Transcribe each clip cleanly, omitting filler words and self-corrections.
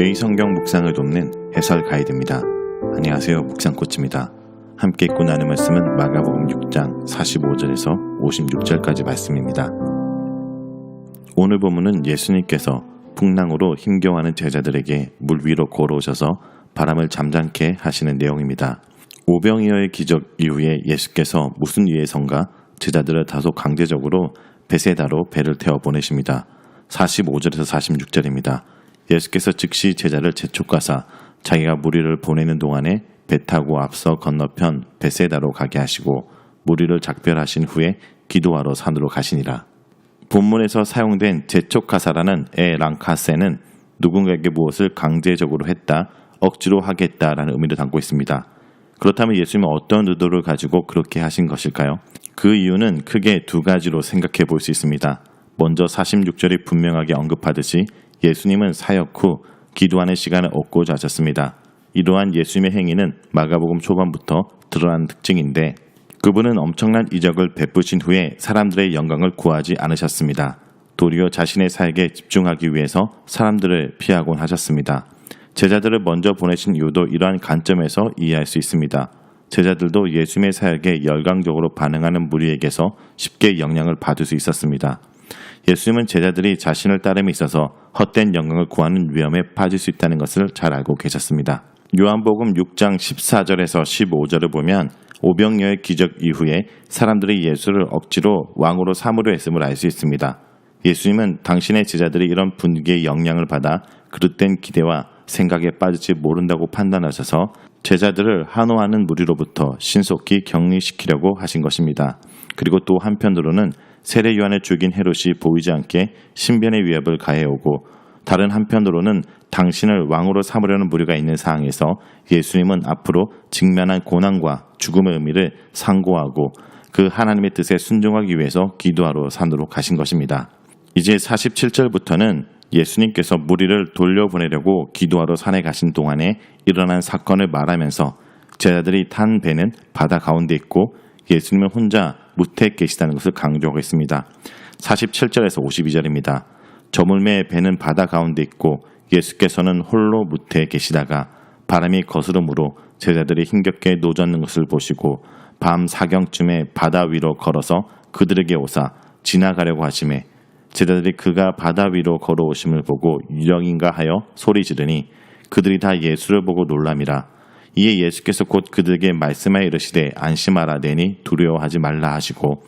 매일 성경 묵상을 돕는 해설 가이드입니다. 안녕하세요, 묵상코치입니다. 함께 읽고 나눈 말씀은 마가복음 6장 45절에서 56절까지 말씀입니다. 오늘 본문은 예수님께서 풍랑으로 힘겨워하는 제자들에게 물 위로 걸어오셔서 바람을 잠잠케 하시는 내용입니다. 오병이어의 기적 이후에 예수께서 무슨 위해선가 제자들을 다소 강제적으로 베세다로 배를 태워 보내십니다. 45절에서 46절입니다. 예수께서 즉시 제자를 재촉하사 자기가 무리를 보내는 동안에 배 타고 앞서 건너편 베세다로 가게 하시고 무리를 작별하신 후에 기도하러 산으로 가시니라. 본문에서 사용된 재촉하사라는 에랑카세는 누군가에게 무엇을 강제적으로 했다, 억지로 하겠다라는 의미를 담고 있습니다. 그렇다면 예수님은 어떤 의도를 가지고 그렇게 하신 것일까요? 그 이유는 크게 두 가지로 생각해 볼 수 있습니다. 먼저 46절이 분명하게 언급하듯이 예수님은 사역 후 기도하는 시간을 얻고자 하셨습니다. 이러한 예수님의 행위는 마가복음 초반부터 드러난 특징인데 그분은 엄청난 이적을 베푸신 후에 사람들의 영광을 구하지 않으셨습니다. 도리어 자신의 사역에 집중하기 위해서 사람들을 피하곤 하셨습니다. 제자들을 먼저 보내신 이유도 이러한 관점에서 이해할 수 있습니다. 제자들도 예수님의 사역에 열광적으로 반응하는 무리에게서 쉽게 영향을 받을 수 있었습니다. 예수님은 제자들이 자신을 따름에 있어서 헛된 영광을 구하는 위험에 빠질 수 있다는 것을 잘 알고 계셨습니다. 요한복음 6장 14절에서 15절을 보면 오병이어의 기적 이후에 사람들이 예수를 억지로 왕으로 삼으려 했음을 알 수 있습니다. 예수님은 당신의 제자들이 이런 분위기의 영향을 받아 그릇된 기대와 생각에 빠질지 모른다고 판단하셔서 제자들을 한호하는 무리로부터 신속히 격리시키려고 하신 것입니다. 그리고 또 한편으로는 세례 요한을 죽인 헤롯이 보이지 않게 신변의 위협을 가해오고 다른 한편으로는 당신을 왕으로 삼으려는 무리가 있는 상황에서 예수님은 앞으로 직면한 고난과 죽음의 의미를 상고하고 그 하나님의 뜻에 순종하기 위해서 기도하러 산으로 가신 것입니다. 이제 47절부터는 예수님께서 무리를 돌려보내려고 기도하러 산에 가신 동안에 일어난 사건을 말하면서 제자들이 탄 배는 바다 가운데 있고 예수님은 혼자 무태에 계시다는 것을 강조하고 있습니다. 47절에서 52절입니다. 저물매의 배는 바다 가운데 있고 예수께서는 홀로 무태에 계시다가 바람이 거스름으로 제자들이 힘겹게 노젓는 것을 보시고 밤 사경쯤에 바다 위로 걸어서 그들에게 오사 지나가려고 하시매 제자들이 그가 바다 위로 걸어오심을 보고 유령인가 하여 소리 지르니 그들이 다 예수를 보고 놀람이라. 이에 예수께서 곧 그들에게 말씀하여 이르시되 안심하라 내니 두려워하지 말라 하시고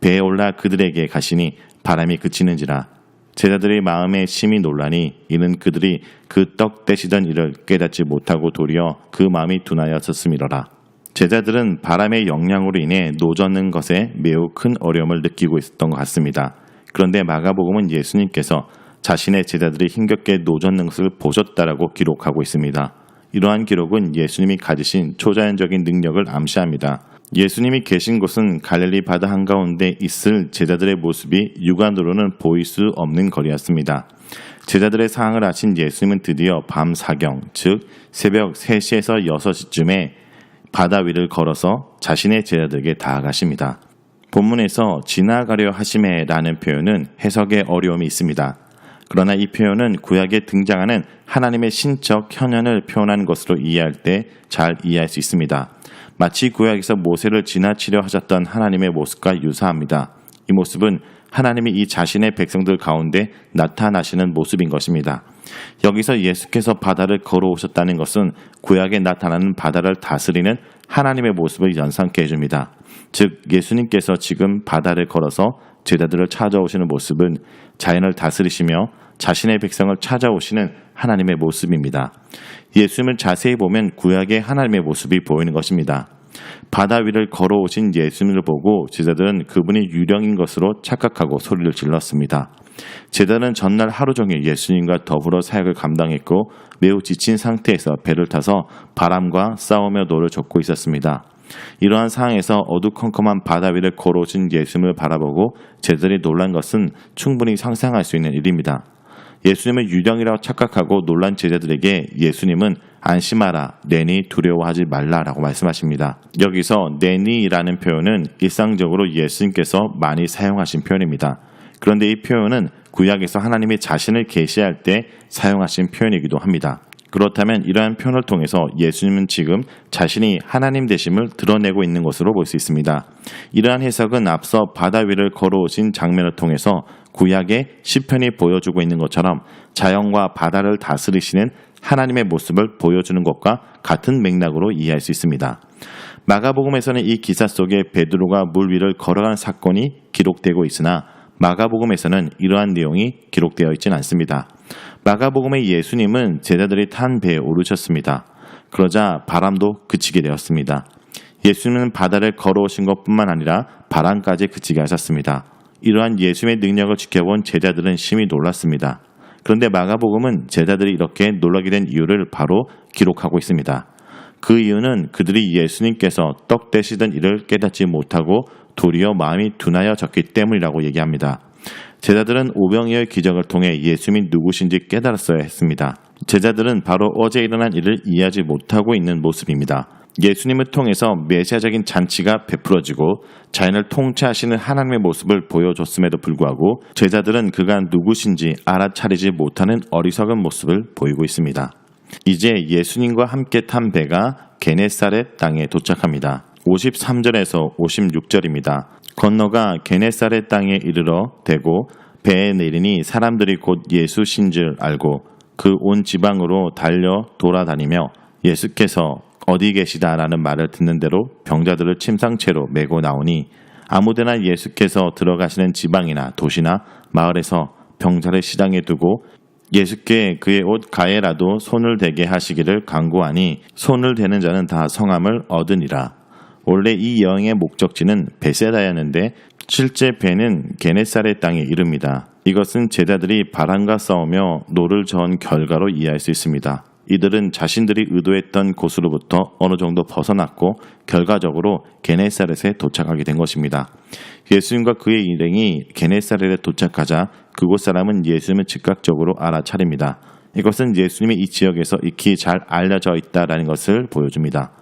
배에 올라 그들에게 가시니 바람이 그치는지라. 제자들의 마음에 심히 놀라니 이는 그들이 그 떡 떼시던 일을 깨닫지 못하고 도리어 그 마음이 둔하였었음이로라. 제자들은 바람의 영향으로 인해 노젓는 것에 매우 큰 어려움을 느끼고 있었던 것 같습니다. 그런데 마가복음은 예수님께서 자신의 제자들이 힘겹게 노젓는 것을 보셨다라고 기록하고 있습니다. 이러한 기록은 예수님이 가지신 초자연적인 능력을 암시합니다. 예수님이 계신 곳은 갈릴리 바다 한가운데 있을 제자들의 모습이 육안으로는 보일 수 없는 거리였습니다. 제자들의 상황을 아신 예수님은 드디어 밤 사경, 즉 새벽 3시에서 6시쯤에 바다 위를 걸어서 자신의 제자들에게 다가가십니다. 본문에서 지나가려 하시매라는 표현은 해석에 어려움이 있습니다. 그러나 이 표현은 구약에 등장하는 하나님의 신적 현현을 표현한 것으로 이해할 때 잘 이해할 수 있습니다. 마치 구약에서 모세를 지나치려 하셨던 하나님의 모습과 유사합니다. 이 모습은 하나님이 이 자신의 백성들 가운데 나타나시는 모습인 것입니다. 여기서 예수께서 바다를 걸어오셨다는 것은 구약에 나타나는 바다를 다스리는 하나님의 모습을 연상케 해줍니다. 즉 예수님께서 지금 바다를 걸어서 제자들을 찾아오시는 모습은 자연을 다스리시며 자신의 백성을 찾아오시는 하나님의 모습입니다. 예수님을 자세히 보면 구약의 하나님의 모습이 보이는 것입니다. 바다 위를 걸어오신 예수님을 보고 제자들은 그분이 유령인 것으로 착각하고 소리를 질렀습니다. 제자는 전날 하루 종일 예수님과 더불어 사역을 감당했고 매우 지친 상태에서 배를 타서 바람과 싸우며 노를 젓고 있었습니다. 이러한 상황에서 어두컴컴한 바다 위를 걸어오신 예수님을 바라보고 제자들이 놀란 것은 충분히 상상할 수 있는 일입니다. 예수님을 유령이라고 착각하고 놀란 제자들에게 예수님은 안심하라, 내니 두려워하지 말라라고 말씀하십니다. 여기서 내니라는 표현은 일상적으로 예수님께서 많이 사용하신 표현입니다. 그런데 이 표현은 구약에서 하나님이 자신을 계시할 때 사용하신 표현이기도 합니다. 그렇다면 이러한 표현을 통해서 예수님은 지금 자신이 하나님 되심을 드러내고 있는 것으로 볼 수 있습니다. 이러한 해석은 앞서 바다 위를 걸어오신 장면을 통해서 구약의 시편이 보여주고 있는 것처럼 자연과 바다를 다스리시는 하나님의 모습을 보여주는 것과 같은 맥락으로 이해할 수 있습니다. 마가복음에서는 이 기사 속에 베드로가 물 위를 걸어간 사건이 기록되고 있으나 마가복음에서는 이러한 내용이 기록되어 있지는 않습니다. 마가복음의 예수님은 제자들이 탄 배에 오르셨습니다. 그러자 바람도 그치게 되었습니다. 예수님은 바다를 걸어오신 것뿐만 아니라 바람까지 그치게 하셨습니다. 이러한 예수님의 능력을 지켜본 제자들은 심히 놀랐습니다. 그런데 마가복음은 제자들이 이렇게 놀라게 된 이유를 바로 기록하고 있습니다. 그 이유는 그들이 예수님께서 떡 되시던 일을 깨닫지 못하고 도리어 마음이 둔하여졌기 때문이라고 얘기합니다. 제자들은 오병이어의 기적을 통해 예수님이 누구신지 깨달았어야 했습니다. 제자들은 바로 어제 일어난 일을 이해하지 못하고 있는 모습입니다. 예수님을 통해서 메시아적인 잔치가 베풀어지고 자연을 통치하시는 하나님의 모습을 보여줬음에도 불구하고 제자들은 그가 누구신지 알아차리지 못하는 어리석은 모습을 보이고 있습니다. 이제 예수님과 함께 탄 배가 게네사렛 땅에 도착합니다. 53절에서 56절입니다. 건너가 게네사렛 땅에 이르러 대고 배에 내리니 사람들이 곧 예수신 줄 알고 그 온 지방으로 달려 돌아다니며 예수께서 어디 계시다라는 말을 듣는 대로 병자들을 침상채로 메고 나오니 아무데나 예수께서 들어가시는 지방이나 도시나 마을에서 병자를 시장에 두고 예수께 그의 옷 가에라도 손을 대게 하시기를 간구하니 손을 대는 자는 다 성함을 얻으니라. 원래 이 여행의 목적지는 베세다였는데 실제 배는 게네사렛 땅에 이릅니다. 이것은 제자들이 바람과 싸우며 노를 저은 결과로 이해할 수 있습니다. 이들은 자신들이 의도했던 곳으로부터 어느 정도 벗어났고 결과적으로 게네사렛에 도착하게 된 것입니다. 예수님과 그의 일행이 게네사렛에 도착하자 그곳 사람은 예수님을 즉각적으로 알아차립니다. 이것은 예수님이 이 지역에서 익히 잘 알려져 있다는 것을 보여줍니다.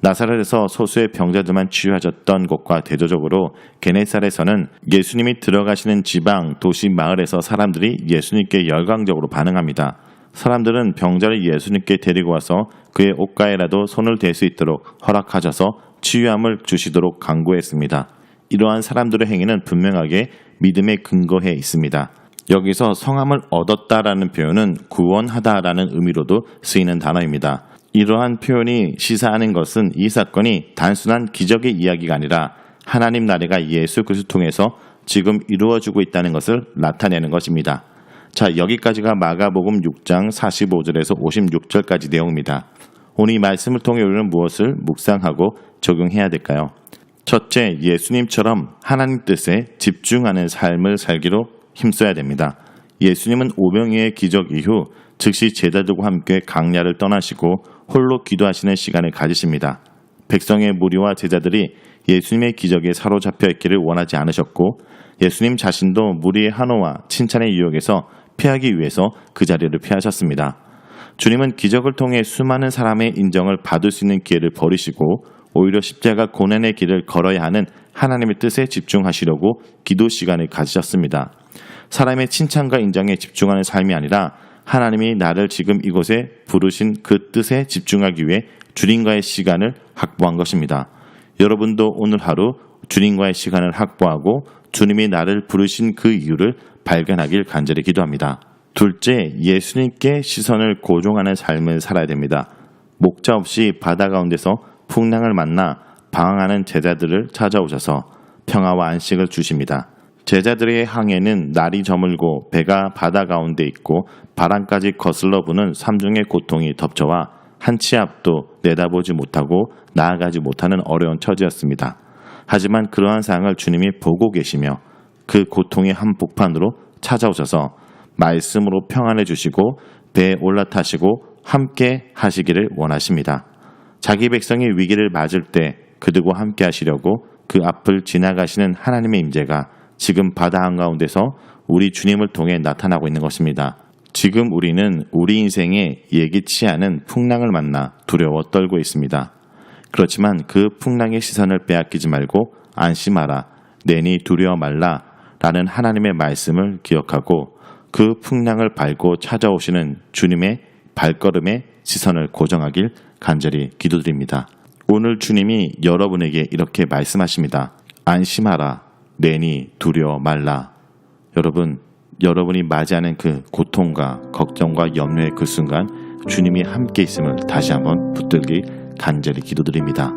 나사렛에서 소수의 병자들만 치유하셨던 곳과 대조적으로 게네사렛에서는 예수님이 들어가시는 지방, 도시, 마을에서 사람들이 예수님께 열광적으로 반응합니다. 사람들은 병자를 예수님께 데리고 와서 그의 옷가에라도 손을 댈 수 있도록 허락하셔서 치유함을 주시도록 간구했습니다. 이러한 사람들의 행위는 분명하게 믿음에 근거해 있습니다. 여기서 성함을 얻었다라는 표현은 구원하다라는 의미로도 쓰이는 단어입니다. 이러한 표현이 시사하는 것은 이 사건이 단순한 기적의 이야기가 아니라 하나님 나라가 예수 그리스도를 통해서 지금 이루어지고 있다는 것을 나타내는 것입니다. 자, 여기까지가 마가복음 6장 45절에서 56절까지 내용입니다. 오늘 이 말씀을 통해 우리는 무엇을 묵상하고 적용해야 될까요? 첫째, 예수님처럼 하나님 뜻에 집중하는 삶을 살기로 힘써야 됩니다. 예수님은 오병이어의 기적 이후 즉시 제자들과 함께 강야를 떠나시고 홀로 기도하시는 시간을 가지십니다. 백성의 무리와 제자들이 예수님의 기적에 사로잡혀 있기를 원하지 않으셨고 예수님 자신도 무리의 한호와 칭찬의 유혹에서 피하기 위해서 그 자리를 피하셨습니다. 주님은 기적을 통해 수많은 사람의 인정을 받을 수 있는 기회를 버리시고 오히려 십자가 고난의 길을 걸어야 하는 하나님의 뜻에 집중하시려고 기도 시간을 가지셨습니다. 사람의 칭찬과 인정에 집중하는 삶이 아니라 하나님이 나를 지금 이곳에 부르신 그 뜻에 집중하기 위해 주님과의 시간을 확보한 것입니다. 여러분도 오늘 하루 주님과의 시간을 확보하고 주님이 나를 부르신 그 이유를 발견하길 간절히 기도합니다. 둘째, 예수님께 시선을 고정하는 삶을 살아야 됩니다. 목자 없이 바다 가운데서 풍랑을 만나 방황하는 제자들을 찾아오셔서 평화와 안식을 주십니다. 제자들의 항해는 날이 저물고 배가 바다 가운데 있고 바람까지 거슬러 부는 삼중의 고통이 덮쳐와 한 치 앞도 내다보지 못하고 나아가지 못하는 어려운 처지였습니다. 하지만 그러한 상황을 주님이 보고 계시며 그 고통의 한복판으로 찾아오셔서 말씀으로 평안해 주시고 배에 올라타시고 함께 하시기를 원하십니다. 자기 백성이 위기를 맞을 때 그들과 함께 하시려고 그 앞을 지나가시는 하나님의 임재가 지금 바다 한가운데서 우리 주님을 통해 나타나고 있는 것입니다. 지금 우리는 우리 인생에 예기치 않은 풍랑을 만나 두려워 떨고 있습니다. 그렇지만 그 풍랑의 시선을 빼앗기지 말고 안심하라, 내니 두려워 말라 라는 하나님의 말씀을 기억하고 그 풍랑을 밟고 찾아오시는 주님의 발걸음에 시선을 고정하길 간절히 기도드립니다. 오늘 주님이 여러분에게 이렇게 말씀하십니다. 안심하라. 내니 두려워 말라. 여러분이 맞이하는 그 고통과 걱정과 염려의 그 순간 주님이 함께 있음을 다시 한번 붙들기 간절히 기도드립니다.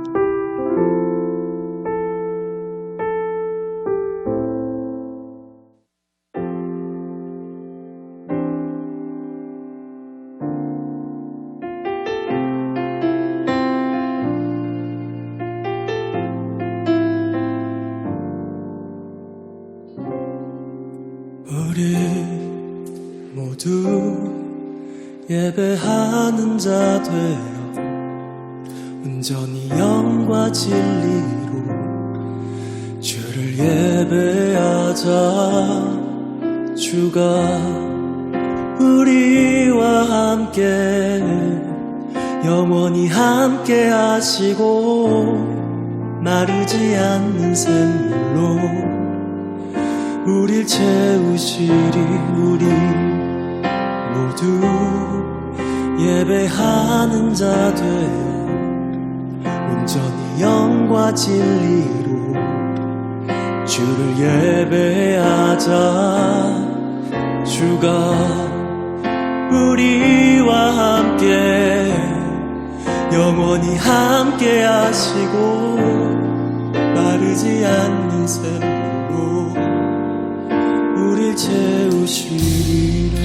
우리 모두 예배하는 자 되어 온전히 영과 진리로 주를 예배하자. 주가 우리와 함께 영원히 함께 하시고 마르지 않는 샘물로 우릴 채우시리. 우리 모두 예배하는 자 되어 온전히 영과 진리로 주를 예배하자. 주가 우리와 함께 영원히 함께 하시고 마르지 않는 샘물로 우릴 채우시리라.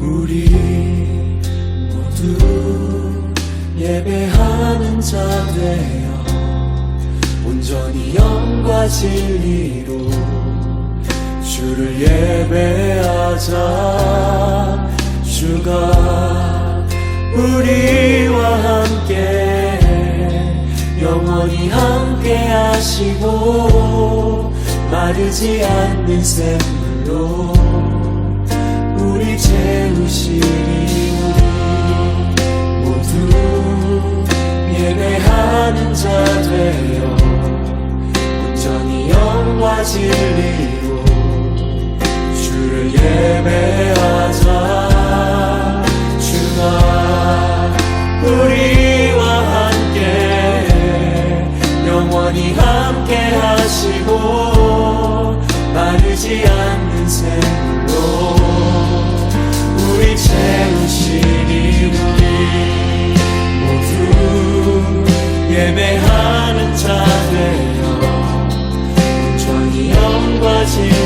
우리 모두 예배하는 자 되어 온전히 영과 진리로 주를 예배하자. 주가 우리와 함께 영원히 함께 하시고 마르지 않는 샘물로 우리 채우시리. 우리 모두 예배하는 자 되어 온전히 영과 진리로 주를 예배하자. 주가 우리와 함께 영원히 함께 하시고 마르지 않는 샘물로 우리 채우시니. 우리 모두 예배하는 자 되어 온전히 영과 진리로